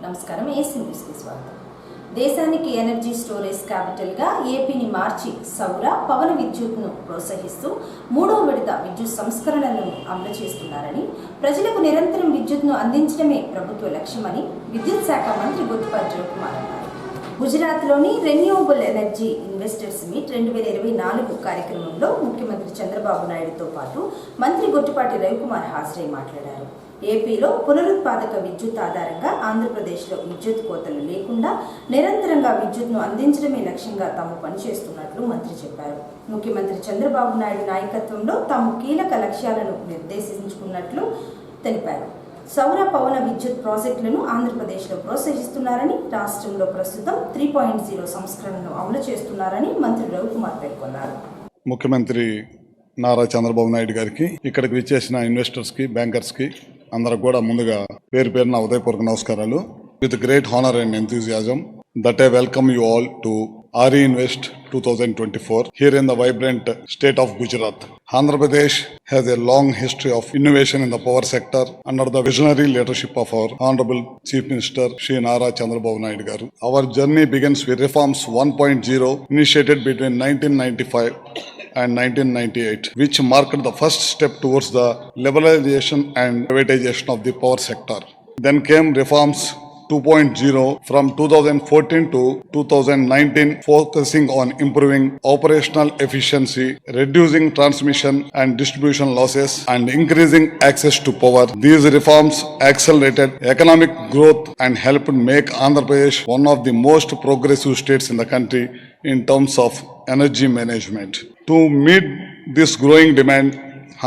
నమస్కారం. ఏసీ న్యూస్కి స్వాగతం. దేశానికి ఎనర్జీ స్టోరేజ్ క్యాపిటల్గా ఏపీని మార్చి సౌర పవన విద్యుత్ను ప్రోత్సహిస్తూ 3వ విడత విద్యుత్ సంస్కరణలను అమలు చేస్తున్నారని, ప్రజలకు నిరంతరం విద్యుత్ను అందించడమే ప్రభుత్వ లక్ష్యమని విద్యుత్ శాఖ మంత్రి గొట్టిపాటి రవికుమార్ అన్నారు. గుజరాత్లోని రెన్యూవబుల్ ఎనర్జీ ఇన్వెస్టర్స్ మీట్ 2024 కార్యక్రమంలో ముఖ్యమంత్రి చంద్రబాబు నాయుడుతో పాటు మంత్రి గొట్టిపాటి రవికుమార్ హాజరై మాట్లాడారు. ఏపీలో పునరుత్పాదక విద్యుత్ ఆధారంగా ఆంధ్రప్రదేశ్లో విద్యుత్ కోతలు లేకుండా నిరంతరంగా విద్యుత్ను అందించడమే లక్ష్యంగా తాము పనిచేస్తున్నట్లు మంత్రి చెప్పారు. ముఖ్యమంత్రి చంద్రబాబు నాయుడు నాయకత్వంలో తాము కీలక లక్ష్యాలను నిర్దేశించుకున్నట్లు తెలిపారు. సౌర పవన విద్యుత్ ప్రాజెక్టులను ఆంధ్రప్రదేశ్లో ప్రోత్సహిస్తున్నారని, రాష్ట్రంలో ప్రస్తుతం 3.0 సంస్కరణను అమలు చేస్తున్నారని మంత్రి రవికుమార్ పేర్కొన్నారు. ముఖ్యమంత్రి నారా చంద్రబాబు నాయుడు గారికి, ఇక్కడికి విచ్చేసిన ఇన్వెస్టర్స్ కి, బ్యాంకర్స్ కి అందరికి కూడా ముందుగా పేరు పేరున ఉదయపూర్వక నమస్కారాలు. With great honour and enthusiasm that I welcome you all to RE Invest 2024 here in the vibrant state of Gujarat. Andhra Pradesh has a long history of innovation in the power sector under the visionary leadership of our Honorable Chief Minister Shri Nara Chandrababu Naidu Garu. Our journey begins with Reforms 1.0 initiated between 1995 and 1998, which marked the first step towards the liberalization and privatization of the power sector. Then came Reforms 2.0 from 2014 to 2019, focusing on improving operational efficiency, reducing transmission and distribution losses, and increasing access to power. These reforms accelerated economic growth and helped make Andhra Pradesh one of the most progressive states in the country in terms of energy management. To meet this growing demand,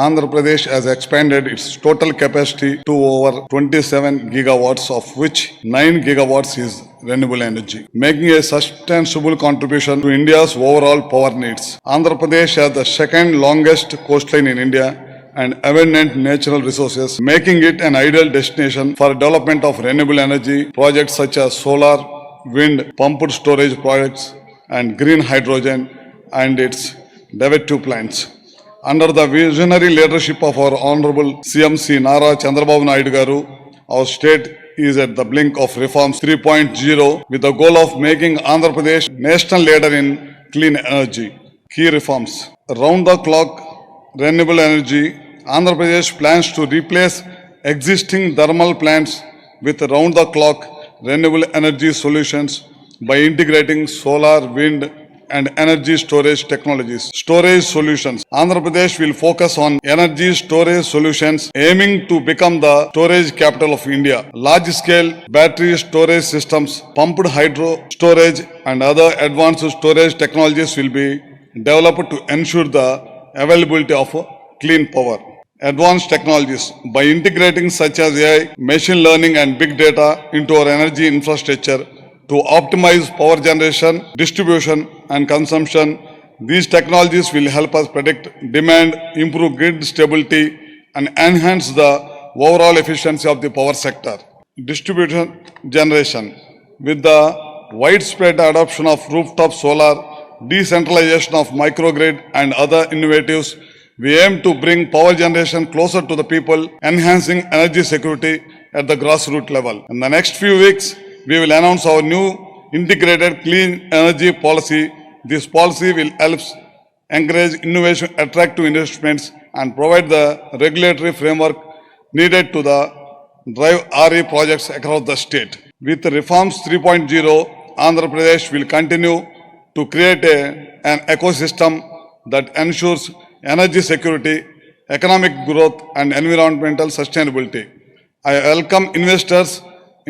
Andhra Pradesh has expanded its total capacity to over 27 gigawatts, of which 9 gigawatts is renewable energy, making a substantial contribution to India's overall power needs. Andhra Pradesh has the second longest coastline in India and abundant natural resources, making it an ideal destination for development of renewable energy projects such as solar, wind, pumped storage projects, and green hydrogen and its derivative plants. Under the visionary leadership of our Honorable CMC Nara Chandrababu Naidu Garu, our state is at the blink of Reforms 3.0 with the goal of making Andhra Pradesh national leader in clean energy. Key reforms: round-the-clock renewable energy. Andhra Pradesh plans to replace existing thermal plants with round-the-clock renewable energy solutions by integrating solar, wind, and energy storage technologies. Storage solutions. Andhra Pradesh will focus on energy storage solutions, aiming to become the storage capital of India. Large-scale battery storage systems, pumped hydro storage, and other advanced storage technologies will be developed to ensure the availability of clean power. Advanced technologies. By integrating such as AI, machine learning, and big data into our energy infrastructure, to optimize power generation, distribution, and consumption, these technologies will help us predict demand, improve grid stability, and enhance the overall efficiency of the power sector. Distribution generation. With the widespread adoption of rooftop solar, decentralization of microgrid, and other innovatives, we aim to bring power generation closer to the people, enhancing energy security at the grassroots level. In the next few weeks, we will announce our new integrated clean energy policy. This policy will help encourage innovation, attract investments, and provide the regulatory framework needed to drive RE projects across the state. With Reforms 3.0, Andhra Pradesh will continue to create an ecosystem that ensures energy security, economic growth, and environmental sustainability. I welcome investors,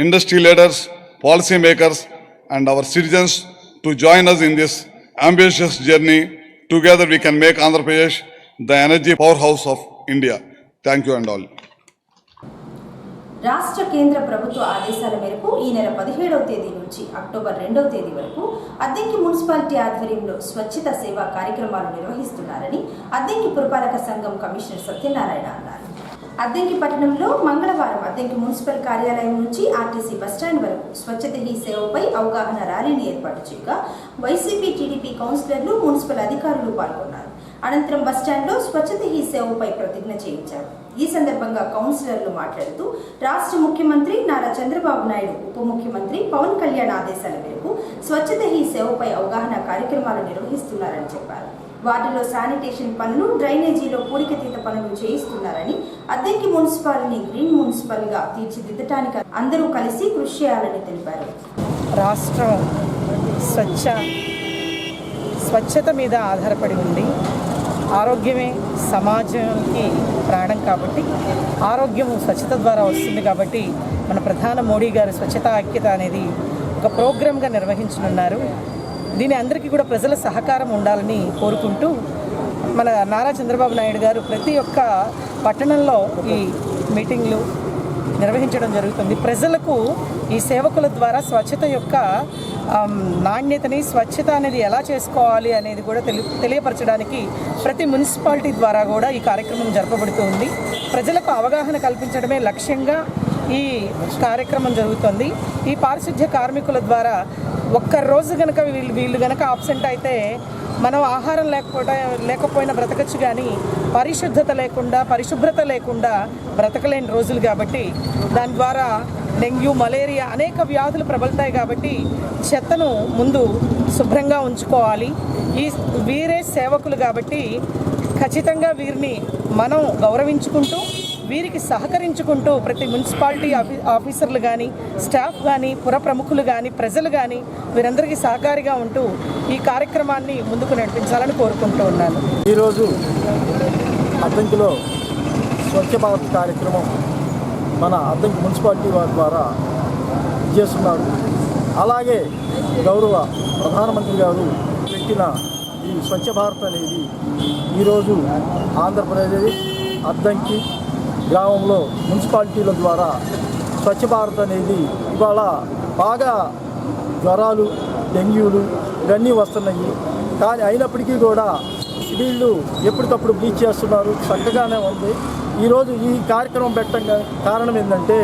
industry leaders, policymakers, and our citizens to join us in this ambitious journey. Together we can make Andhra Pradesh the energy powerhouse of India. Thank you and all. రాష్ట్ర కేంద్ర ప్రభుత్వ ఆదేశాల మేరకు ఈ నెల 17వ తేదీ నుంచి October 2వ తేదీ వరకు అద్దెంకి మున్సిపాలిటీ ఆధ్వర్యంలో స్వచ్ఛత సేవా కార్యక్రమాలు నిర్వహిస్తున్నారని అద్దెంకి పురపాలక సంఘం కమిషనర్ సత్యనారాయణ అన్నారు. అద్దెంకి పట్టణంలో మంగళవారం అద్దెంకి మున్సిపల్ కార్యాలయం నుంచి ఆర్టీసీ బస్టాండ్ వరకు స్వచ్ఛత హీ సేవపై అవగాహన ర్యాలీని ఏర్పాటు చేయగా వైసీపీ, టీడీపీ కౌన్సిలర్లు, మున్సిపల్ అధికారులు పాల్గొన్నారు. అనంతరం బస్టాండ్లో స్వచ్ఛత హీ సేవపై ప్రతిజ్ఞ చేయించారు. ఈ సందర్భంగా కౌన్సిలర్లు మాట్లాడుతూ రాష్ట్ర ముఖ్యమంత్రి నారా చంద్రబాబు నాయుడు, ఉప ముఖ్యమంత్రి పవన్ కళ్యాణ్ ఆదేశాల మేరకు స్వచ్ఛత హీ సేవపై అవగాహన కార్యక్రమాలు నిర్వహిస్తున్నారని చెప్పారు. వార్డులో శానిటేషన్ పనులు, డ్రైనేజీలో పూడికతీత పనులు చేయిస్తున్నారని, అద్దెకి మున్సిపాలిటీని గ్రీన్ మున్సిపల్గా తీర్చిదిద్దటానికి అందరూ కలిసి కృషి చేయాలని తెలిపారు. రాష్ట్రం స్వచ్ఛత మీద ఆధారపడి ఉంది. ఆరోగ్యమే సమాజానికి ప్రాణం కాబట్టి ఆరోగ్యం స్వచ్ఛత ద్వారా వస్తుంది. కాబట్టి మన ప్రధాని మోడీ గారు స్వచ్ఛతా ఐక్యత అనేది ఒక ప్రోగ్రామ్గా నిర్వహించనున్నారు. దీని అందరికీ కూడా ప్రజల సహకారం ఉండాలని కోరుకుంటూ మన నారా చంద్రబాబు నాయుడు గారు ప్రతి ఒక్క పట్టణంలో ఈ మీటింగ్లు నిర్వహించడం జరుగుతుంది. ప్రజలకు ఈ సేవకుల ద్వారా స్వచ్ఛత యొక్క నాణ్యతని, స్వచ్ఛత అనేది ఎలా చేసుకోవాలి అనేది కూడా తెలియపరచడానికి ప్రతి మున్సిపాలిటీ ద్వారా కూడా ఈ కార్యక్రమం జరపబడుతుంది. ప్రజలకు అవగాహన కల్పించడమే లక్ష్యంగా ఈ కార్యక్రమం జరుగుతుంది. ఈ పారిశుద్ధ్య కార్మికుల ద్వారా ఒక్కరోజు కనుక వీళ్ళు కనుక ఆబ్సెంట్ అయితే మనం ఆహారం లేకపోయినా బ్రతకచ్చు, కానీ పరిశుభ్రత లేకుండా బ్రతకలేని రోజులు. కాబట్టి దాని ద్వారా డెంగ్యూ, మలేరియా అనేక వ్యాధులు ప్రబలుతాయి. కాబట్టి చెత్తను ముందు శుభ్రంగా ఉంచుకోవాలి. వీరే సేవకులు కాబట్టి ఖచ్చితంగా వీరిని మనం గౌరవించుకుంటూ, వీరికి సహకరించుకుంటూ ప్రతి మున్సిపాలిటీ ఆఫీసర్లు కానీ, స్టాఫ్ కానీ, పుర ప్రముఖులు కానీ, ప్రజలు కానీ వీరందరికీ సహకారిగా ఉంటూ ఈ కార్యక్రమాన్ని ముందుకు నడిపించాలని కోరుకుంటూ ఉన్నాను. ఈరోజు అద్దంకిలో స్వచ్ఛ భారత్ కార్యక్రమం మన అద్దంకి మున్సిపాలిటీ వారి ద్వారా చేస్తున్నారు. అలాగే గౌరవ ప్రధానమంత్రి గారు పెట్టిన ఈ స్వచ్ఛ భారత్ అనేది ఈరోజు ఆంధ్రప్రదేశ్ అద్దంకి గ్రామంలో మున్సిపాలిటీల ద్వారా స్వచ్ఛ భారత్ అనేది ఇవాళ బాగా జ్వరాలు, డెంగ్యూలు ఇవన్నీ వస్తున్నాయి. కానీ అయినప్పటికీ కూడా వీళ్ళు ఎప్పటికప్పుడు బ్లీచ్ చేస్తున్నారు, చక్కగానే ఉంది. ఈరోజు ఈ కార్యక్రమం పెట్టడం కారణం ఏంటంటే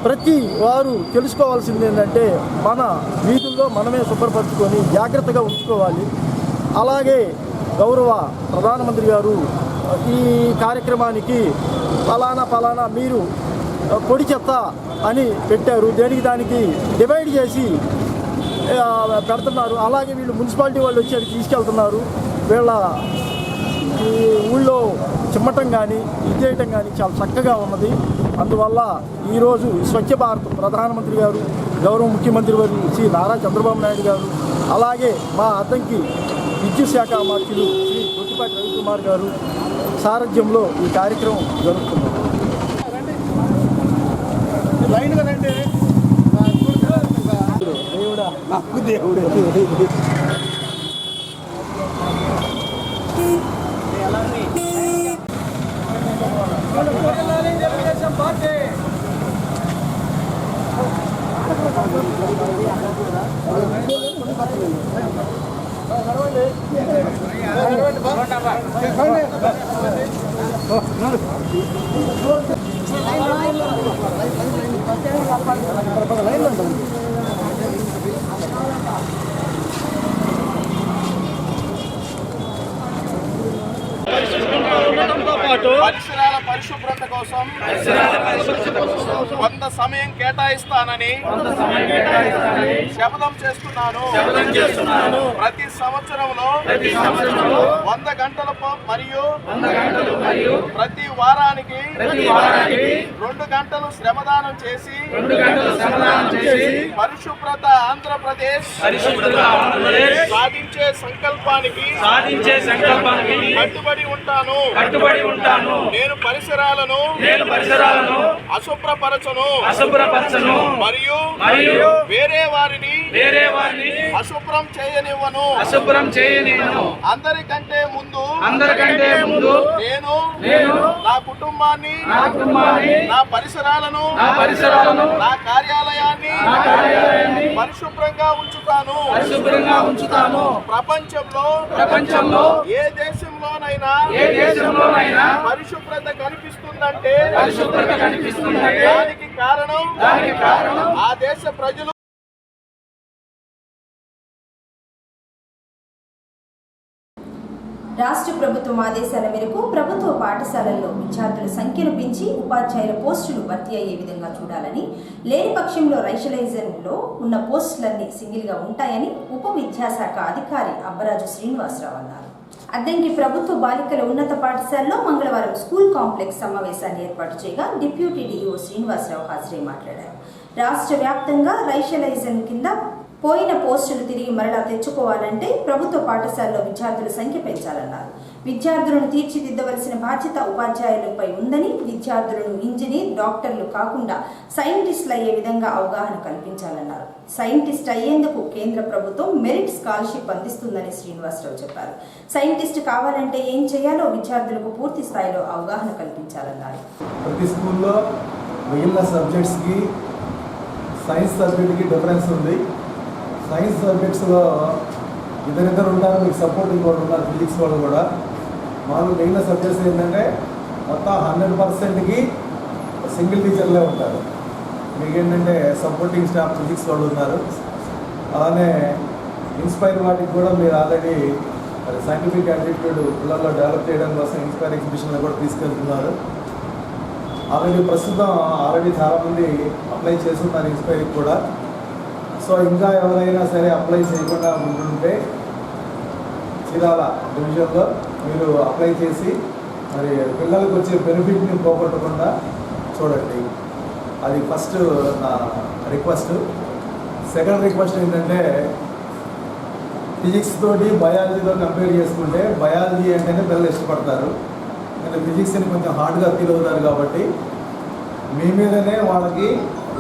ప్రతి వారు తెలుసుకోవాల్సింది ఏంటంటే మన వీధుల్లో మనమే శుభ్రపరచుకొని జాగ్రత్తగా ఉంచుకోవాలి. అలాగే గౌరవ ప్రధానమంత్రి గారు ఈ కార్యక్రమానికి ఫలానా మీరు పొడి చెత్త అని పెట్టారు, దానికి డివైడ్ చేసి పెడుతున్నారు. అలాగే వీళ్ళు మున్సిపాలిటీ వాళ్ళు వచ్చి అది తీసుకెళ్తున్నారు. వీళ్ళ ఈ ఊళ్ళో చిమ్మటం కానీ ఇది చేయటం కానీ చాలా చక్కగా ఉన్నది. అందువల్ల ఈరోజు స్వచ్ఛ భారత్ ప్రధానమంత్రి గారు, గౌరవ ముఖ్యమంత్రి వారు శ్రీ నారా చంద్రబాబు నాయుడు గారు, అలాగే మా అద్దంకి విద్యుత్ శాఖ మంత్రులు శ్రీ గొట్టిపాటి రవికుమార్ గారు సారథ్యంలో ఈ కార్యక్రమం జరుగుతుంది. పరిసరాల పరిశుభ్రత కోసం కొంత సమయం కేటాయిస్తానని శపథం చేస్తున్నాను. ప్రతి సంవత్సరంలో 100 గంటలు మరియు ప్రతి వారానికి 2 గంటలు శ్రమదానం చేసి పరిశుభ్రత ఆంధ్రప్రదేశ్ సాధించే సంకల్పానికి కట్టుబడి ఉంటాను. నేను పరిసరాలను అశుభ్రపరచను మరియు వేరే వారిని అశుభ్రం చేయనివ్వను. అందరికంటే ముందు నేను నా కుటుంబాన్ని, నా పరిసరాలను, నా కార్యాలయాన్ని పరిశుభ్రంగా ఉంచుతాను. ప్రపంచంలో ఏ దేశంలోనైనా పరిశుభ్రత కనిపిస్తుందంటే దానికి కారణం ఆ దేశ ప్రజలు. రాష్ట్ర ప్రభుత్వం ఆదేశాల మేరకు ప్రభుత్వ పాఠశాలల్లో విద్యార్థుల సంఖ్యను పెంచి ఉపాధ్యాయుల పోస్టులు భర్తీ అయ్యే విధంగా చూడాలని, లేని పక్షంలో రైషలైజేషన్లో ఉన్న పోస్టులన్నీ సింగిల్గా ఉంటాయని ఉప విద్యాశాఖ అధికారి అబ్బరాజు శ్రీనివాసరావు అన్నారు. అద్దంకి ప్రభుత్వ బాలికల ఉన్నత పాఠశాలలో మంగళవారం స్కూల్ కాంప్లెక్స్ సమావేశాన్ని ఏర్పాటు చేయగా డిప్యూటీ డీఈఓ శ్రీనివాసరావు హాజరై మాట్లాడారు. రాష్ట్ర వ్యాప్తంగా రైషలైజేషన్ కింద పోయిన పోస్టులు తిరిగి మరలా తెచ్చుకోవాలంటే ప్రభుత్వ పాఠశాలలో విద్యార్థుల సంఖ్య పెంచాలన్నారు. విద్యార్థులను తీర్చిదిద్దవలసిన బాధ్యత ఉపాధ్యాయులపై ఉందని, విద్యార్థులను ఇంజనీర్, డాక్టర్లు కాకుండా సైంటిస్టులు అయ్యే విధంగా అవగాహన కల్పించాలన్నారు. సైంటిస్ట్ అయ్యేందుకు కేంద్ర ప్రభుత్వం మెరిట్ స్కాలర్షిప్ అందిస్తుందని శ్రీనివాసరావు చెప్పారు. సైంటిస్ట్ కావాలంటే ఏం చేయాలో విద్యార్థులకు పూర్తి స్థాయిలో అవగాహన కల్పించాలన్నారు. ప్రతి స్కూల్లో మిగిలిన సబ్జెక్ట్స్కి సైన్స్ సబ్జెక్ట్కి డిఫరెన్స్ ఉంది. సైన్స్ సబ్జెక్ట్స్లో ఇద్దరిద్దరు ఉంటారు, మీకు సపోర్టింగ్ వాళ్ళు ఉన్నారు, ఫిజిక్స్ వాళ్ళు కూడా. మామూలు మిగిలిన సబ్జెక్ట్స్ ఏంటంటే మొత్తం 100%కి సింగిల్ టీచర్లే ఉంటారు. మీకు ఏంటంటే సపోర్టింగ్ స్టాఫ్ ఫిజిక్స్ వాళ్ళు ఉన్నారు. అలానే ఇన్స్పైర్ వాటికి కూడా మీరు ఆల్రెడీ సైంటిఫిక్ యాటిట్యూడ్ పిల్లల్లో డెవలప్ చేయడం కోసం ఇన్స్పైర్ ఎగ్జిబిషన్లో కూడా తీసుకెళ్తున్నారు. ప్రస్తుతం చాలామంది అప్లై చేస్తున్నారు ఇన్స్పైర్కి కూడా. సో ఇంకా ఎవరైనా సరే అప్లై చేయకుండా ఉంటుంటే చీరాల డివిజన్లో మీరు అప్లై చేసి మరి పిల్లలకు వచ్చే బెనిఫిట్ని పోగొట్టకుండా చూడండి. అది ఫస్ట్ నా రిక్వెస్ట్. సెకండ్ రిక్వెస్ట్ ఏంటంటే ఫిజిక్స్ తోటి బయాలజీతో కంపేర్ చేసుకుంటే బయాలజీ అంటేనే పిల్లలు ఇష్టపడతారు. కానీ ఫిజిక్స్ని కొంచెం హార్డ్గా ఫీల్ అవుతారు కాబట్టి మీ మీదనే వాళ్ళకి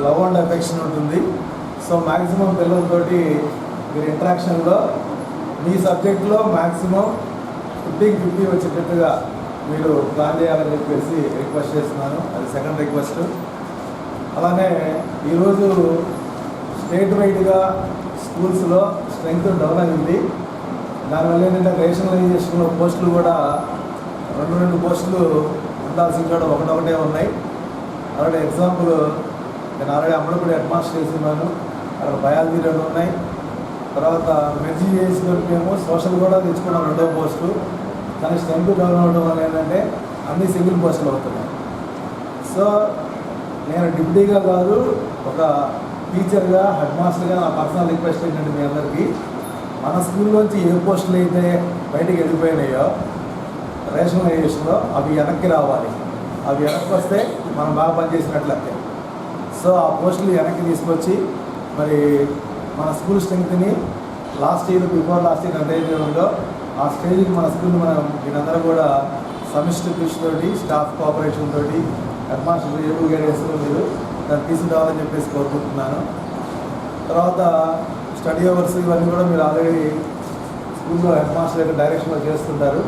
లవ్ అండ్ అఫెక్షన్ ఉంటుంది. సో మ్యాక్సిమం పిల్లలతోటి మీరు ఇంటరాక్షన్లో మీ సబ్జెక్ట్లో మ్యాక్సిమం 50-50 వచ్చేటట్టుగా మీరు ప్లాన్ చేయాలని చెప్పేసి రిక్వెస్ట్ చేస్తున్నాను. అది సెకండ్ రిక్వెస్ట్. అలానే ఈరోజు స్టేట్ వైడ్గా స్కూల్స్లో స్ట్రెంగ్త్ డౌన్ అయింది. దానివల్ల ఏంటంటే రేషనలైజేషన్లో పోస్టులు కూడా 2 పోస్టులు ఉండాల్సిన కూడా ఒకటే ఉన్నాయి. అలాగే ఎగ్జాంపుల్ నేను ఆల్రెడీ అమ్మడిపూడి హెడ్ మాస్టర్ చేస్తున్నాను. అక్కడ బయాలజీ 2 ఉన్నాయి. తర్వాత మెర్జీ చేసిన మేము సోషల్ కూడా తెచ్చుకున్నాం 2వ పోస్టు. కానీ స్ట్రెంత్ డౌన్ అవ్వడం వల్ల ఏంటంటే అన్ని సింగిల్ పోస్టులు అవుతున్నాయి. సో నేను డిప్యూటీగా కాదు, ఒక టీచర్గా, హెడ్ మాస్టర్గా నా పర్సనల్ రిక్వెస్ట్ ఏంటంటే మీ అందరికీ మన స్కూల్లోంచి ఏ పోస్టులు అయితే బయటికి వెళ్ళిపోయినాయో రేషనలైజేషన్లో అవి వెనక్కి రావాలి. అవి వెనక్కి వస్తే మనం బాగా పనిచేసినట్లయితే. సో ఆ పోస్టులు వెనక్కి తీసుకొచ్చి మరి మన స్కూల్ స్ట్రెంగ్త్ని బిఫోర్ లాస్ట్ ఇయర్ ఎంత ఉందో ఆ స్టేజ్కి మన స్కూల్ మనం వీళ్ళందరూ కూడా సమిష్టి కృషి తోటి, స్టాఫ్ కోఆపరేషన్ తోటి, హెడ్ మాస్టర్ ఏడు గైడెన్స్లో మీరు దాన్ని తీసుకురావాలని చెప్పేసి కోరుకుంటున్నాను. తర్వాత స్టడీ అవర్స్ ఇవన్నీ కూడా మీరు ఆల్రెడీ స్కూల్లో హెడ్ మాస్టర్ యొక్క డైరెక్షన్లో చేస్తుంటారు.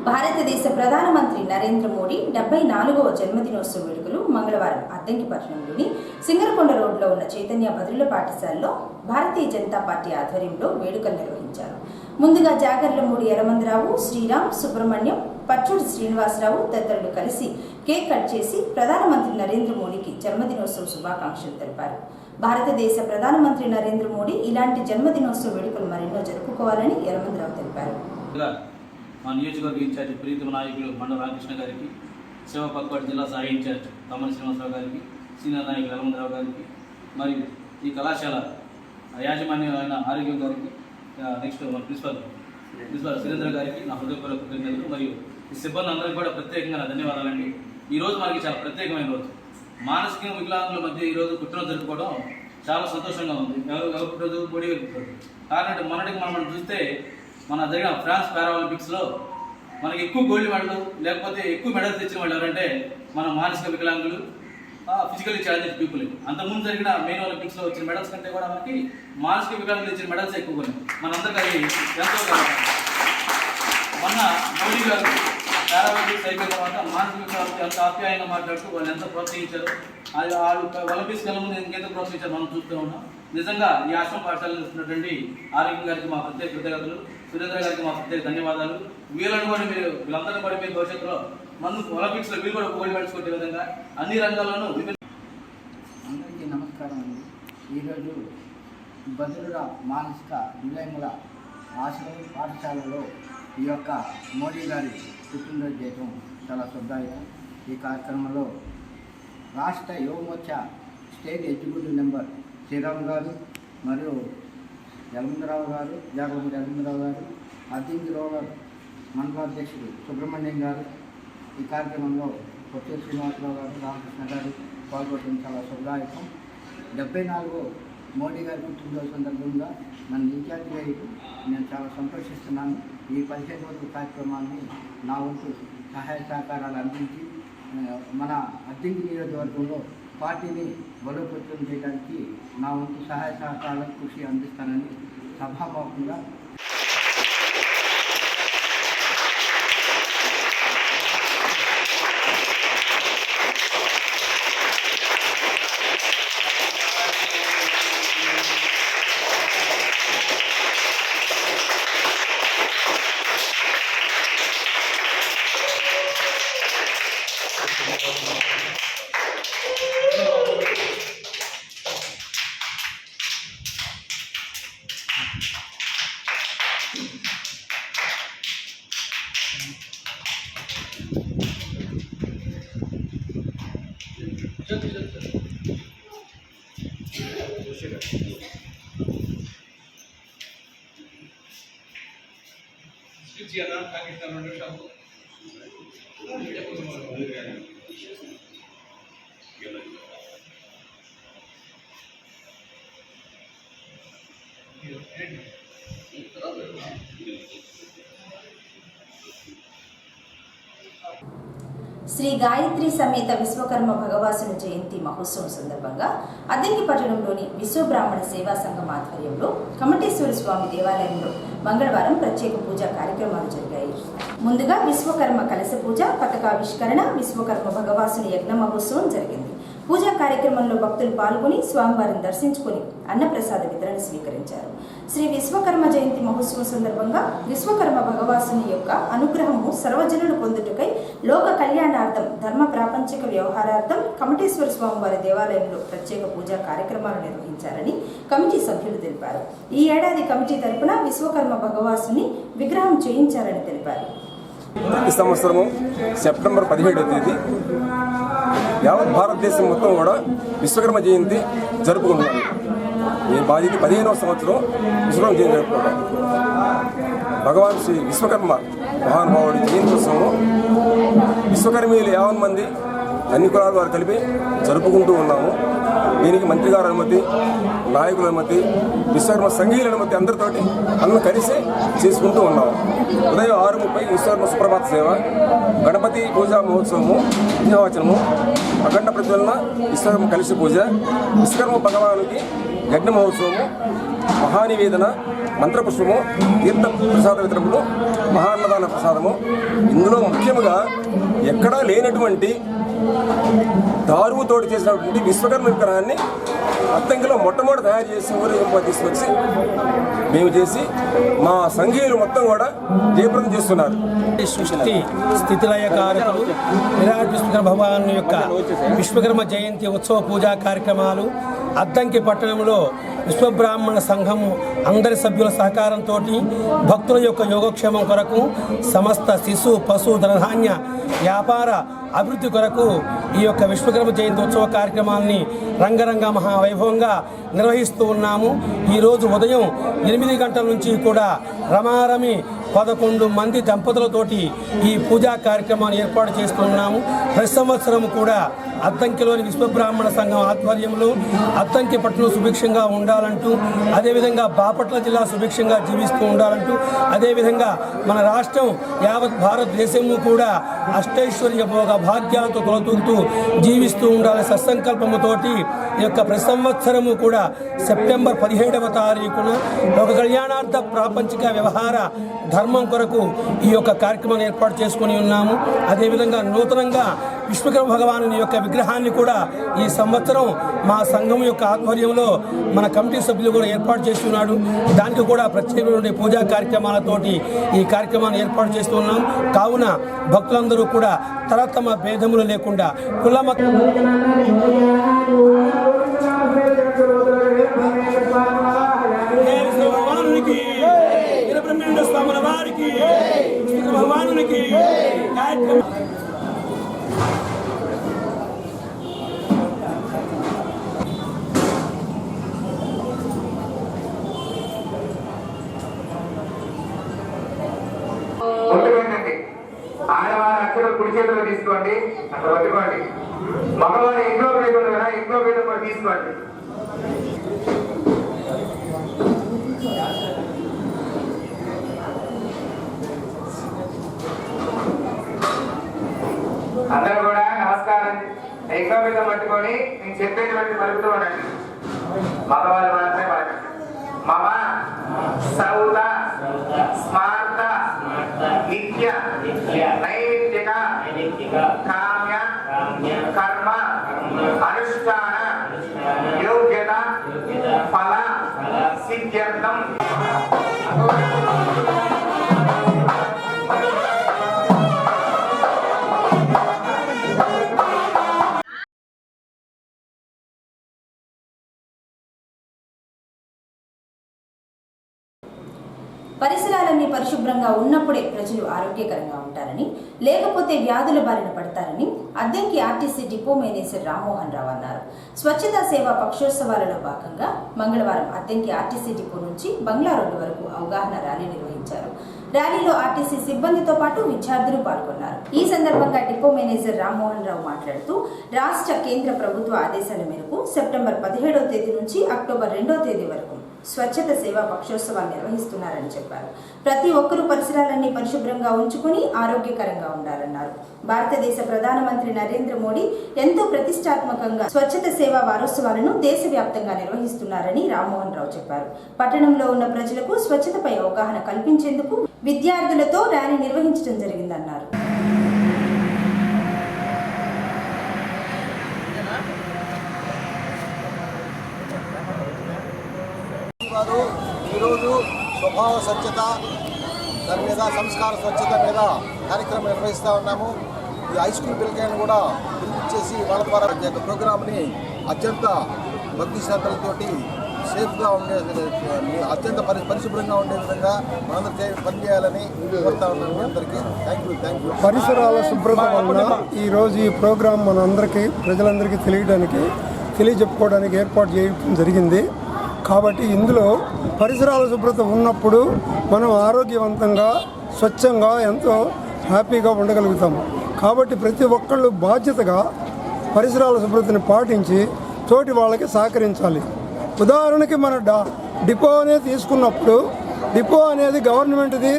భారతదేశ ప్రధానమంత్రి నరేంద్ర మోడీ 74వ జన్మదినోత్సవ వేడుకలు మంగళవారం అద్దంకి పట్టణంలోని సింగరకొండ రోడ్లో ఉన్న చైతన్య భద్రుల పాఠశాలలో భారతీయ జనతా పార్టీ ఆధ్వర్యంలో వేడుకలు నిర్వహించారు. ముందుగా జాగర్లమూడి యలమందరావు, శ్రీరామ్, సుబ్రహ్మణ్యం, పచ్చూడి శ్రీనివాసరావు తదితరులు కలిసి కేక్ కట్ చేసి ప్రధానమంత్రి నరేంద్ర మోడీకి జన్మదినోత్సవ శుభాకాంక్షలు తెలిపారు. భారతదేశ ప్రధానమంత్రి నరేంద్ర మోడీ ఇలాంటి జన్మదినోత్సవ వేడుకలు మరెన్నో జరుపుకోవాలని యలమందరావు తెలిపారు. మా నియోజకవర్గ ఇన్ఛార్జ్ ప్రీతమ నాయకులు మండల రామకృష్ణ గారికి, సేవా పక్వాడు జిల్లా సహాయ ఇన్ఛార్జ్ తమ్మని శ్రీనివాసరావు గారికి, సీనియర్ నాయకులు యలమందరావు గారికి, మరియు ఈ కళాశాల యాజమాన్యం అయిన ఆరోగ్యం గారికి, నెక్స్ట్ మన ప్రిన్సిపల్ సురేంద్ర గారికి నా హృదయపూర్వక కృతజ్ఞతలు. మరియు ఈ సిబ్బంది అందరికీ కూడా ప్రత్యేకంగా నా ధన్యవాదాలండి. ఈరోజు మనకి చాలా ప్రత్యేకమైన రోజు. మానసిక వికలాంగుల మధ్య ఈరోజు పుట్టినరోజు జరుపుకోవడం చాలా సంతోషంగా ఉంది. ఎవరు పుట్టినరోజు? మోడీ గారు పుట్టినరోజు. కారణం మొన్నటికి మనం చూస్తే మన జరిగిన ఫ్రాన్స్ పారాలింపిక్స్లో మనకి ఎక్కువ గోల్డ్ మెడల్ లేకపోతే ఎక్కువ మెడల్స్ తెచ్చిన వాళ్ళు ఎవరంటే మన మానసిక వికలాంగులు, ఫిజికల్లీ ఛాలెంజ్డ్ పీపుల్. అంతకుముందు జరిగిన మెయిన్ ఒలింపిక్స్లో వచ్చిన మెడల్స్ కంటే కూడా మనకి మానసిక వికలాంగులు ఇచ్చిన మెడల్స్ ఎక్కువ ఉన్నాయి. మనందరికీ అది ఎంతో మొన్న మోడీ గారు పారామెడిక్స్ అయిపోయిన తర్వాత మానసిక విషయాలు ఎంత ఆప్యాయంగా మాట్లాడుతూ వాళ్ళు ఎంత ప్రోత్సహించారు, అది వాళ్ళు ఒలింపిక్స్ కన్నా ముందు ఇంకెంత ప్రోత్సహించారు మనం చూస్తూ ఉన్నాం. నిజంగా ఈ ఆశ్రమ పాఠశాలలో ఇస్తున్నటువంటి ఆరోగ్యం గారికి మా ప్రత్యేక కృతజ్ఞతలు, సురేంద్ర గారికి మా ప్రత్యేక ధన్యవాదాలు. వీళ్ళని కూడా మీరు వీళ్ళందరూ కూడా మీరు భవిష్యత్తులో ముందు ఒలింపిక్స్లో వీళ్ళు కూడా గోల్డ్ మెడల్స్ కొట్టే విధంగా అన్ని రంగాల్లోనూ అందరికీ నమస్కారం అండి. ఈరోజు బదులుల మానసిక నిలయముల ఆశ్రమ పాఠశాలలో ఈ యొక్క మోడీ గారి పుట్టినరోజు చేయడం చాలా శుభదాయకం. ఈ కార్యక్రమంలో రాష్ట్ర Yuva Morcha state executive member Sriram గారు మరియు యలమందరావు గారు, జాగపూడి యలమందరావు గారు, అద్దెంకి రోలర్ మండలాధ్యక్షుడు సుబ్రహ్మణ్యం గారు, ఈ కార్యక్రమంలో కొత్తూరు శ్రీనివాసరావు గారు, రామకృష్ణ గారు పాల్గొనడం చాలా శుభదాయకం. 74 మోడీ గారి పుట్టినరోజు సందర్భంగా నన్ను ఇన్ఛార్జ్ అయ్యి నేను చాలా సంతోషిస్తున్నాను. ఈ 15 రోజుల కార్యక్రమాన్ని నా వంతు సహాయ సహకారాలు అందించి మన అద్దెంకి నియోజకవర్గంలో పార్టీని బలోపేతం చేయడానికి నా వంతు సహాయ సహకారాలకు కృషి అందిస్తానని సభాముఖంగా శ్రీ గాయత్రి సమేత విశ్వకర్మ భగవాసుని జయంతి మహోత్సవం సందర్భంగా అద్దెంకి పట్టణంలోని విశ్వబ్రాహ్మణ సేవా సంఘం ఆధ్వర్యంలో కమటేశ్వర స్వామి దేవాలయంలో మంగళవారం ప్రత్యేక పూజా కార్యక్రమాలు జరిగాయి. ముందుగా విశ్వకర్మ కలశ పూజ, పతాకావిష్కరణ, విశ్వకర్మ భగవాసుని యజ్ఞ మహోత్సవం జరిగింది. పూజా కార్యక్రమంలో భక్తులు పాల్గొని స్వామివారిని దర్శించుకుని అన్నప్రసాద వితరణ స్వీకరించారు. శ్రీ విశ్వకర్మ జయంతి మహోత్సవం సందర్భంగా విశ్వకర్మ భగవాసుని యొక్క అనుగ్రహము సర్వజనులు పొందుటకై లోక కళ్యాణార్థం, ధర్మ ప్రాపంచిక వ్యవహారార్థం కమటేశ్వర స్వామివారి దేవాలయంలో ప్రత్యేక పూజా కార్యక్రమాలు నిర్వహించారని కమిటీ సభ్యులు తెలిపారు. ఈ ఏడాది కమిటీ తరపున విశ్వకర్మ భగవాసుని విగ్రహం చేయించారని తెలిపారు. ఈ సంవత్సరము సెప్టెంబర్ 17వ తేదీ యావత్ భారతదేశం మొత్తం కూడా విశ్వకర్మ జయంతి జరుపుకుంటున్నారు. ఈ బాధ్యత 15వ సంవత్సరం విశ్వకర్మ జయంతి జరుపుకుంటాం. భగవాన్ శ్రీ విశ్వకర్మ మహానుభావుడి జయంతోత్సవం విశ్వకర్మీయులు 50 మంది అన్ని కులాల వారు కలిపి జరుపుకుంటూ ఉన్నాము. దీనికి మంత్రి గారి అనుమతి, నాయకుల అనుమతి, విశ్వకర్మ సంఘీయుల అనుమతి అందరితోటి అందరూ కలిసి చేసుకుంటూ ఉన్నాము. ఉదయం 6:30 విశ్వకర్మ సుప్రభాత సేవ, గణపతి పూజా మహోత్సవము, విజయవచనము, అఖండ ప్రజ్వలన, విశ్వకర్మ కలిసి పూజ, విశ్వకర్మ భగవానుకి యజ్ఞ మహోత్సవము, మహానివేదన, మంత్రపుష్పము, తీర్థ ప్రసాద వితరణలు, మహాన్నదాన ప్రసాదము. ఇందులో ముఖ్యంగా ఎక్కడా లేనటువంటి దారువుతోటి చేసినటువంటి విశ్వకర్మ విగ్రహాన్ని అద్దంకిలో మొట్టమొదటి తయారు చేసి ఊరేగింపు తీసుకొచ్చి మేము చేసి మా సంఘీయులు మొత్తం కూడా జయప్రదం చేస్తున్నారు. సృష్టి స్థితిలయకారకులు విరాట్ విశ్వకర్మ భగవాన్ యొక్క విశ్వకర్మ జయంతి ఉత్సవ పూజా కార్యక్రమాలు అద్దంకి పట్టణంలో విశ్వబ్రాహ్మణ సంఘము అందరి సభ్యుల సహకారంతో భక్తుల యొక్క యోగక్షేమం కొరకు సమస్త శిశు, పశు, ధనధాన్య వ్యాపార అభివృద్ధి కొరకు ఈ యొక్క విశ్వకర్మ జయంతి ఉత్సవ కార్యక్రమాన్ని రంగరంగ మహావైభవంగా నిర్వహిస్తూ ఉన్నాము. ఈరోజు ఉదయం 8 గంటల నుంచి కూడా రమారమి 11 మంది దంపతులతోటి ఈ పూజా కార్యక్రమాన్ని ఏర్పాటు చేస్తూ ఉన్నాము. ప్రతి సంవత్సరం కూడా అద్దంకిలోని విశ్వబ్రాహ్మణ సంఘం ఆధ్వర్యంలో అద్దంకి పట్టణం సుభిక్షంగా ఉండాలంటూ, అదేవిధంగా బాపట్ల జిల్లా సుభిక్షంగా జీవిస్తూ ఉండాలంటూ, అదేవిధంగా మన రాష్ట్రం యావత్ భారతదేశము కూడా అష్టైశ్వర్య భోగ భాగ్యాలతో తొలతూగుతూ జీవిస్తూ ఉండాలనే సత్సంకల్పముతోటి ఈ యొక్క ప్రతి సంవత్సరము కూడా సెప్టెంబర్ 17వ తారీఖున లోక కళ్యాణార్థ ప్రాపంచిక వ్యవహార ధర్మం కొరకు ఈ యొక్క కార్యక్రమాన్ని ఏర్పాటు చేసుకుని ఉన్నాము. అదేవిధంగా నూతనంగా విశ్వకర్మ భగవాను యొక్క విగ్రహాన్ని కూడా ఈ సంవత్సరం మా సంఘం యొక్క ఆధ్వర్యంలో మన కమిటీ సభ్యులు కూడా ఏర్పాటు చేసి ఉన్నాడు. దానికి కూడా ప్రత్యేకమైన పూజా కార్యక్రమాలతోటి ఈ కార్యక్రమాన్ని ఏర్పాటు చేస్తున్నాం. కావున భక్తులందరూ కూడా తరతమ భేదములు లేకుండా కులమ భగవానునికి వీరబ్రహ్మేంద్ర స్వాముల వారికి భగవానునికి కార్యక్రమం ఆడవారి అక్షరం కుడి చేతిలో తీసుకోండి, అక్కడ పట్టుకోండి. మగవారు ఇంట్లో వేద ఉంది కదా, ఇంట్లో వేద కూడా తీసుకోండి. అందరూ కూడా నమస్కారం. ఇంట్లో వేద పట్టుకొని నేను చెప్పేటువంటి పలుకుతూ ఉండండి. మగవారు మాత్రమే పలకండి. మమ సౌత స్మార్త నిత్య నైమిత్తిక కామ్య కర్మ అనుష్ఠాన యోగ్యత ఫల సిద్ధ్యర్థం పరిసరాలన్నీ పరిశుభ్రంగా ఉన్నప్పుడే ప్రజలు ఆరోగ్యకరంగా ఉంటారని, లేకపోతే వ్యాధుల బారిన పడతారని Addanki RTC depot manager Rammohan Rao అన్నారు. స్వచ్ఛతా సేవా పక్షోత్సవాలలో భాగంగా మంగళవారం అద్దంకి ఆర్టీసీ డిపో నుంచి బంగ్లా రోడ్డు వరకు అవగాహన ర్యాలీ నిర్వహించారు. ర్యాలీలో ఆర్టీసీ సిబ్బందితో పాటు విద్యార్థులు పాల్గొన్నారు. ఈ సందర్భంగా డిపో మేనేజర్ రామ్మోహన్ రావు మాట్లాడుతూ రాష్ట్ర కేంద్ర ప్రభుత్వ ఆదేశాల మేరకు సెప్టెంబర్ 17వ తేదీ నుంచి అక్టోబర్ 2వ తేదీ వరకు స్వచ్ఛత సేవా పక్షోత్సవాలు నిర్వహిస్తున్నారని చెప్పారు. ప్రతి ఒక్కరూ పరిసరాలన్నీ పరిశుభ్రంగా ఉంచుకుని ఆరోగ్యకరంగా ఉండాలన్నారు. భారతదేశ ప్రధానమంత్రి నరేంద్ర మోడీ ఎంతో ప్రతిష్టాత్మకంగా స్వచ్ఛత సేవా వారోత్సవాలను దేశవ్యాప్తంగా నిర్వహిస్తున్నారని రామ్మోహన్ రావు చెప్పారు. పట్టణంలో ఉన్న ప్రజలకు స్వచ్ఛతపై అవగాహన కల్పించేందుకు విద్యార్థులతో ర్యాలీ నిర్వహించడం జరిగిందన్నారు. ఈరోజు స్వభావ స్వచ్ఛత దాని మీద సంస్కార స్వచ్ఛత మీద కార్యక్రమం నిర్వహిస్తూ ఉన్నాము. ఈ హై స్కూల్ పిల్లకాయలను కూడా పిలిపించేసి వాళ్ళ ద్వారా ప్రోగ్రామ్ని అత్యంత భక్తి శ్రద్ధలతోటి సేఫ్గా ఉండే అత్యంత పరిశుభ్రంగా ఉండే విధంగా మనందరూ పనిచేయాలని కోరుతా ఉన్నాను. అందరికీ థ్యాంక్ యూ. పరిసరాల శుభ్రత వలన ఈరోజు ఈ ప్రోగ్రాం మనందరికీ ప్రజలందరికీ తెలియజెప్పుకోవడానికి ఏర్పాటు చేయడం జరిగింది. కాబట్టి ఇందులో పరిసరాల శుభ్రత ఉన్నప్పుడు మనం ఆరోగ్యవంతంగా స్వచ్ఛంగా ఎంతో హ్యాపీగా ఉండగలుగుతాము. కాబట్టి ప్రతి ఒక్కళ్ళు బాధ్యతగా పరిసరాల శుభ్రతని పాటించి తోటి వాళ్ళకి సహకరించాలి. ఉదాహరణకి మన డిపో అనేది తీసుకున్నప్పుడు డిపో అనేది గవర్నమెంట్ది,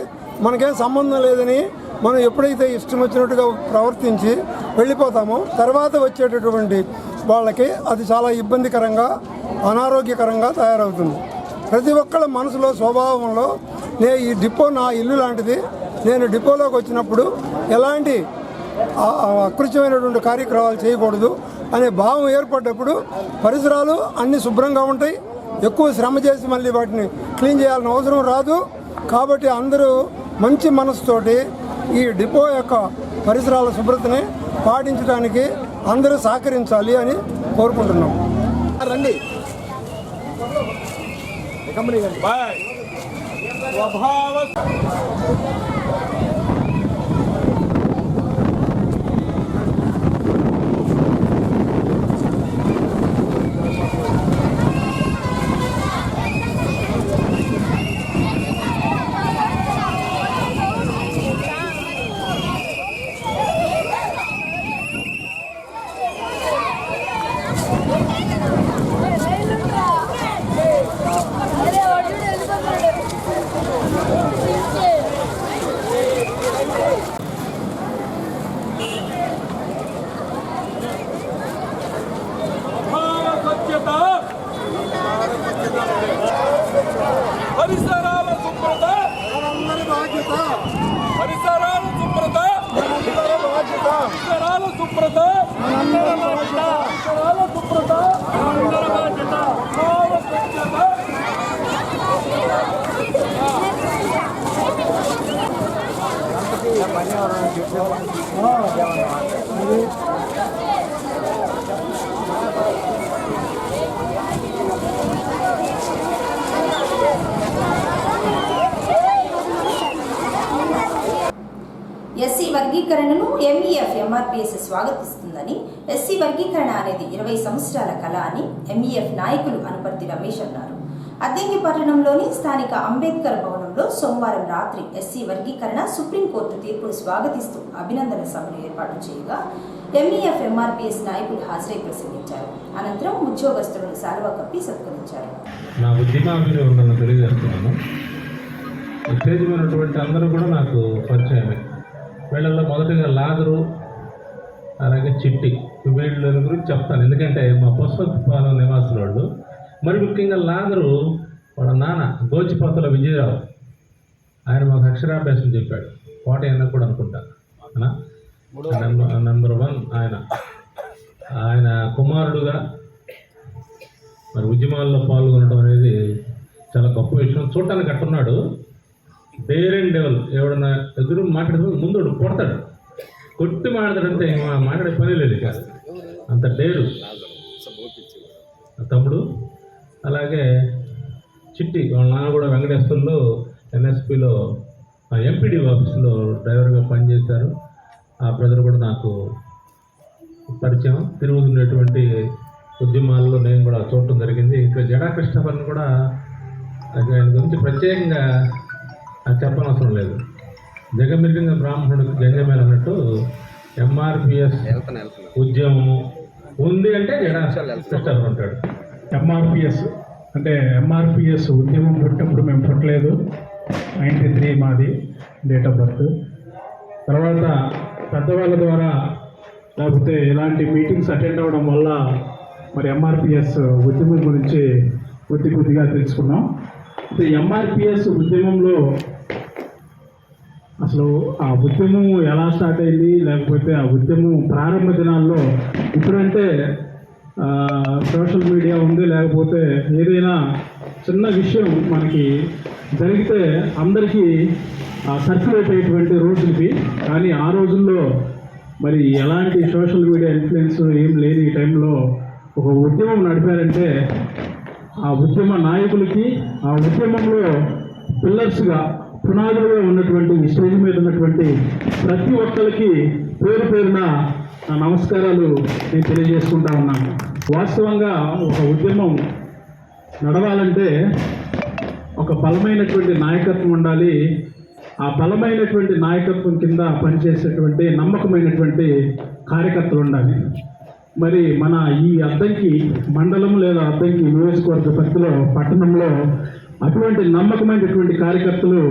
మనకేం సంబంధం లేదని మనం ఎప్పుడైతే ఇష్టం వచ్చినట్టుగా ప్రవర్తించి వెళ్ళిపోతామో తర్వాత వచ్చేటటువంటి వాళ్ళకి అది చాలా ఇబ్బందికరంగా అనారోగ్యకరంగా తయారవుతుంది. ప్రతి ఒక్కళ్ళ మనసులో స్వభావంలో ఈ డిపో నా ఇల్లు లాంటిది, నేను డిపోలోకి వచ్చినప్పుడు ఎలాంటి అకృత్యమైనటువంటి కార్యక్రమాలు చేయకూడదు అనే భావం ఏర్పడ్డప్పుడు పరిసరాలు అన్నీ శుభ్రంగా ఉంటాయి. ఎక్కువ శ్రమ చేసి మళ్ళీ వాటిని క్లీన్ చేయాల్సిన అవసరం రాదు. కాబట్టి అందరూ మంచి మనసుతోటి ఈ డిపో యొక్క పరిసరాల శుభ్రతని పాటించడానికి అందరూ సహకరించాలి అని కోరుకుంటున్నాం. రండి పరిసరాల శుభ్రత మనందరి బాధ్యత. శుభ్రత పరిసరాల శుభ్రత భావ స్వచ్ఛత. ఎస్సీ వర్గీకరణను ఎంఈఎఫ్ ఎంఆర్పీఎస్ స్వాగతిస్తుందని, ఎస్సీ వర్గీకరణ అనేది 20 సంవత్సరాల కళ అని ఎంఈఎఫ్ నాయకులు అనుపర్తి రమేష్ అన్నారు. అద్దెంకి పట్టణంలోని స్థానిక అంబేద్కర్ భవనంలో సోమవారం రాత్రి ఎస్సీ వర్గీకరణ సుప్రీంకోర్టు తీర్పును స్వాగతిస్తూ అభినందన సభను ఏర్పాటు చేయగా ఎంఈఎఫ్ ఎంఆర్పీఎస్ నాయకులు హాజరై ప్రసంగించారు. అనంతరం ఉద్యోగస్తులను శాలువా కప్పి సత్కరించారు. నా ఉద్యమాభివృద్ధి తెలియజేస్తున్నాను. స్టేజ్ ఉన్నటువంటి అందరూ కూడా నాకు పరిచయమే. వీళ్ళల్లో మొదటిగా లాదరు, అలాగే చిట్టి, వీళ్ళ గురించి చెప్తాను. ఎందుకంటే మా పుష్పపాలెం నివాసుల వాళ్ళు. మరి ముఖ్యంగా లాదరు వాళ్ళ నాన్న గోచిపత్తుల విజయరావు, ఆయన మాకు అక్షరాభ్యాసం చెప్పాడు. కోట అన్న కూడా అనుకుంటా నెంబర్ 1 ఆయన కుమారుడుగా మరి ఉద్యమాల్లో పాల్గొనడం అనేది చాలా గొప్ప విషయం. చూడటానికి అట్టున్నాడు, డేర్ అండ్ డెవల్. ఎవడన్నా ఎదురు మాట్లాడుతూ ముందు కొడతాడు, కొట్టి మాట్లాడాడంటే మాట్లాడే పని లేదు కాదు, అంత డేరు తమ్ముడు. అలాగే చిట్టి వాళ్ళ నాన్న కూడా వెంకటేశ్వర్లో ఎన్ఎస్పిలో ఎంపీడీ ఆఫీస్లో డ్రైవర్గా పనిచేశారు. ఆ బ్రదర్ కూడా నాకు పరిచయం. తిరుగుతున్నటువంటి ఉద్యమాల్లో నేను కూడా చూడటం జరిగింది. ఇక్కడ జడా కృష్ణపర్ని కూడా ఆయన గురించి ప్రత్యేకంగా చెప్పనవసరం లేదు. జగమిరిగంగా బ్రాహ్మణుడికి గంగమేల అన్నట్టు ఎంఆర్పిఎస్ ఉద్యమము ఉంది అంటే జడా కృష్ణపర్ని ఉంటాడు. ఎంఆర్పిఎస్ అంటే ఎంఆర్పిఎస్ ఉద్యమం పుట్టినప్పుడు మేము పుట్టలేదు. 93 మాది డేట్ ఆఫ్ బర్త్. తర్వాత పెద్దవాళ్ళ ద్వారా లేకపోతే ఇలాంటి మీటింగ్స్ అటెండ్ అవ్వడం వల్ల మరి ఎంఆర్పిఎస్ ఉద్యమం గురించి కొద్దిగా తెలుసుకున్నాం. ఎంఆర్పిఎస్ ఉద్యమంలో అసలు ఆ ఉద్యమం ఎలా స్టార్ట్ అయింది, లేకపోతే ఆ ఉద్యమం ప్రారంభ దినాల్లో ఇప్పుడంటే సోషల్ మీడియా ఉంది, లేకపోతే ఏదైనా చిన్న విషయం మనకి జరిగితే అందరికీ సర్క్యులేట్ అయ్యేటువంటి రోజులకి. కానీ ఆ రోజుల్లో మరి ఎలాంటి సోషల్ మీడియా ఇన్ఫ్లుయెన్స్ ఏం లేని టైంలో ఒక ఉద్యమం నడిపారంటే ఆ ఉద్యమ నాయకులకి, ఆ ఉద్యమంలో పిల్లర్స్గా పునాదులుగా ఉన్నటువంటి స్టేజ్ మీద ఉన్నటువంటి ప్రతి ఒక్కరికి పేరు పేరున నమస్కారాలు నేను తెలియజేసుకుంటా ఉన్నాను. వాస్తవంగా ఒక ఉద్యమం నడవాలంటే ఒక బలమైనటువంటి నాయకత్వం ఉండాలి. ఆ బలమైనటువంటి నాయకత్వం కింద పనిచేసేటువంటి నమ్మకమైనటువంటి కార్యకర్తలు ఉండాలి. మరి మన ఈ అద్దంకి మండలం లేదా అద్దంకి నియోజకవర్గ పరిధిలో పట్టణంలో అటువంటి నమ్మకమైనటువంటి కార్యకర్తలు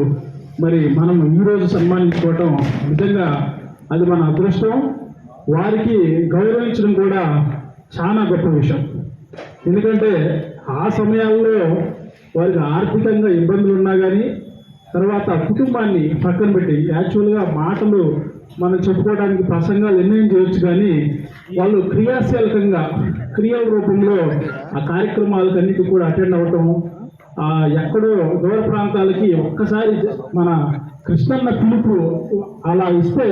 మరి మనం ఈరోజు సన్మానించుకోవటం నిజంగా అది మన అదృష్టం. వారికి గౌరవించడం కూడా చాలా గొప్ప విషయం. ఎందుకంటే ఆ సమయాల్లో వారికి ఆర్థికంగా ఇబ్బందులు ఉన్నా కానీ తర్వాత కుటుంబాన్ని పక్కన పెట్టి యాక్చువల్గా మాటలు మనం చెప్పుకోవడానికి ప్రసంగాలు ఎన్నేం చేయొచ్చు, కానీ వాళ్ళు క్రియాశీలకంగా క్రియల రూపంలో ఆ కార్యక్రమాలకన్నిటి కూడా అటెండ్ అవ్వటం, ఎక్కడో దూర ప్రాంతాలకి ఒక్కసారి మన కృష్ణన్న పిలుపు అలా ఇస్తే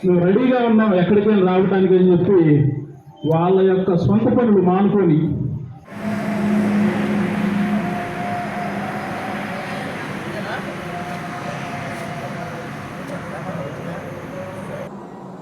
మేము రెడీగా ఉన్నాం ఎక్కడికైనా రావడానికి అని చెప్పి వాళ్ళ యొక్క సొంత పనులు మానుకొని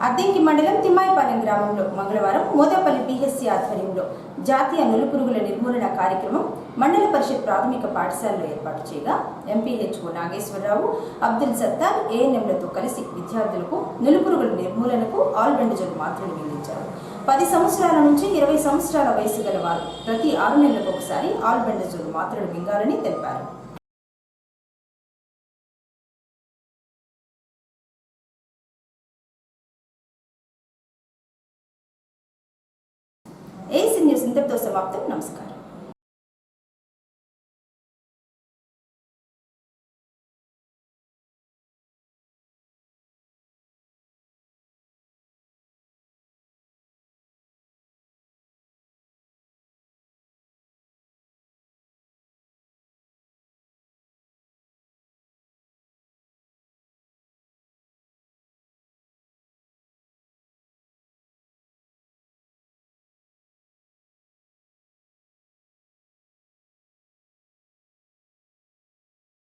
అద్దెంకి మండలం తిమ్మాయిపాలెం గ్రామంలో మంగళవారం మోదాపల్లి పిహెచ్సి ఆధ్వర్యంలో జాతీయ నులిపురుగుల నిర్మూలన కార్యక్రమం మండల పరిషత్ ప్రాథమిక పాఠశాలలో ఏర్పాటు చేయగా ఎంపీహెచ్ఓ నాగేశ్వరరావు, అబ్దుల్ సత్తార్ ఏఎన్ఎంలతో కలిసి విద్యార్థులకు నులిపురుగుల నిర్మూలనకు ఆల్బెండజోల్ మాత్రలు మింగించారు. 10 సంవత్సరాల నుంచి 20 సంవత్సరాల వయసు గల వారు ప్రతి 6 నెలలకు ఒకసారి ఆల్బెండజోల్ మాత్రలు మింగాలని తెలిపారు. ఏసీ న్యూస్ ఇంతటితో సమాప్తం. నమస్కారం.